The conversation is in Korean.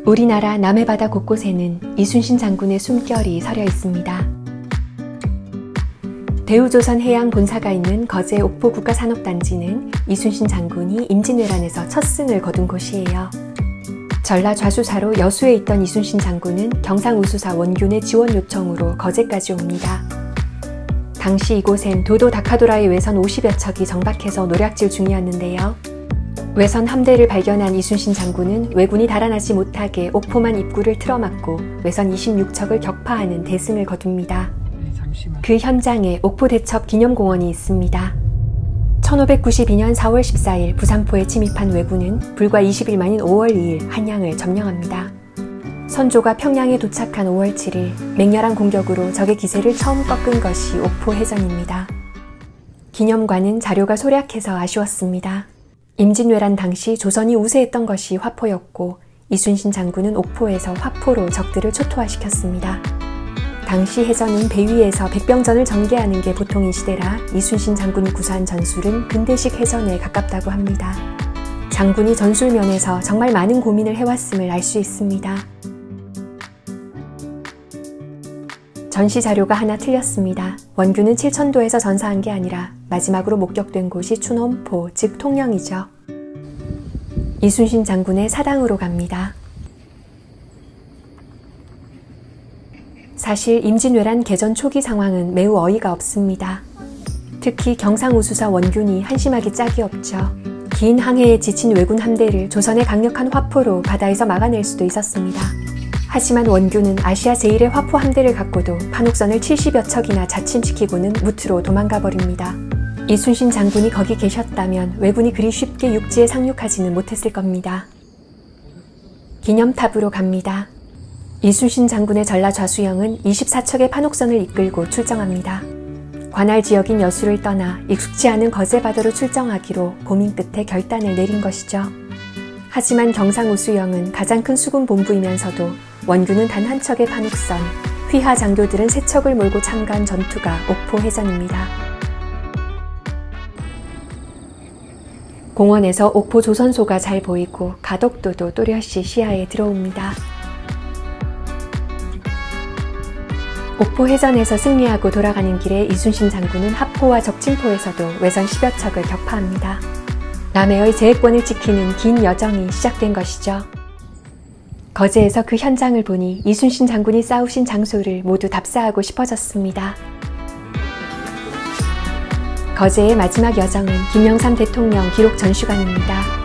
우리나라 남해바다 곳곳에는 이순신 장군의 숨결이 서려 있습니다. 대우조선 해양 본사가 있는 거제 옥포 국가산업단지는 이순신 장군이 임진왜란에서 첫 승을 거둔 곳이에요. 전라 좌수사로 여수에 있던 이순신 장군은 경상우수사 원균의 지원 요청으로 거제까지 옵니다. 당시 이곳엔 도도 다카도라의 외선 50여 척이 정박해서 노략질 중이었는데요. 외선 함대를 발견한 이순신 장군은 왜군이 달아나지 못하게 옥포만 입구를 틀어막고 외선 26척을 격파하는 대승을 거둡니다. 그 현장에 옥포대첩 기념공원이 있습니다. 1592년 4월 14일 부산포에 침입한 왜군은 불과 20일 만인 5월 2일 한양을 점령합니다. 선조가 평양에 도착한 5월 7일 맹렬한 공격으로 적의 기세를 처음 꺾은 것이 옥포해전입니다. 기념관은 자료가 소략해서 아쉬웠습니다. 임진왜란 당시 조선이 우세했던 것이 화포였고 이순신 장군은 옥포에서 화포로 적들을 초토화시켰습니다. 당시 해전은 배 위에서 백병전을 전개하는 게 보통인 시대라 이순신 장군이 구사한 전술은 근대식 해전에 가깝다고 합니다. 장군이 전술면에서 정말 많은 고민을 해왔음을 알 수 있습니다. 전시 자료가 하나 틀렸습니다. 원균은 칠천도에서 전사한 게 아니라 마지막으로 목격된 곳이 춘원포, 즉 통영이죠. 이순신 장군의 사당으로 갑니다. 사실 임진왜란 개전 초기 상황은 매우 어이가 없습니다. 특히 경상우수사 원균이 한심하기 짝이 없죠. 긴 항해에 지친 왜군 함대를 조선의 강력한 화포로 바다에서 막아낼 수도 있었습니다. 하지만 원균은 아시아 제1의 화포 함대를 갖고도 판옥선을 70여 척이나 자침시키고는 무트로 도망가 버립니다. 이순신 장군이 거기 계셨다면 왜군이 그리 쉽게 육지에 상륙하지는 못했을 겁니다. 기념탑으로 갑니다. 이순신 장군의 전라 좌수영은 24척의 판옥선을 이끌고 출정합니다. 관할 지역인 여수를 떠나 익숙지 않은 거제바다로 출정하기로 고민 끝에 결단을 내린 것이죠. 하지만 경상우수영은 가장 큰 수군 본부이면서도 원균은 단 한 척의 판옥선, 휘하 장교들은 3척을 몰고 참가한 전투가 옥포해전입니다. 공원에서 옥포 조선소가 잘 보이고 가덕도도 또렷이 시야에 들어옵니다. 옥포해전에서 승리하고 돌아가는 길에 이순신 장군은 하포와 적진포에서도 외선 10여 척을 격파합니다. 남해의 제해권을 지키는 긴 여정이 시작된 것이죠. 거제에서 그 현장을 보니 이순신 장군이 싸우신 장소를 모두 답사하고 싶어졌습니다. 거제의 마지막 여정은 김영삼 대통령 기록 전시관입니다.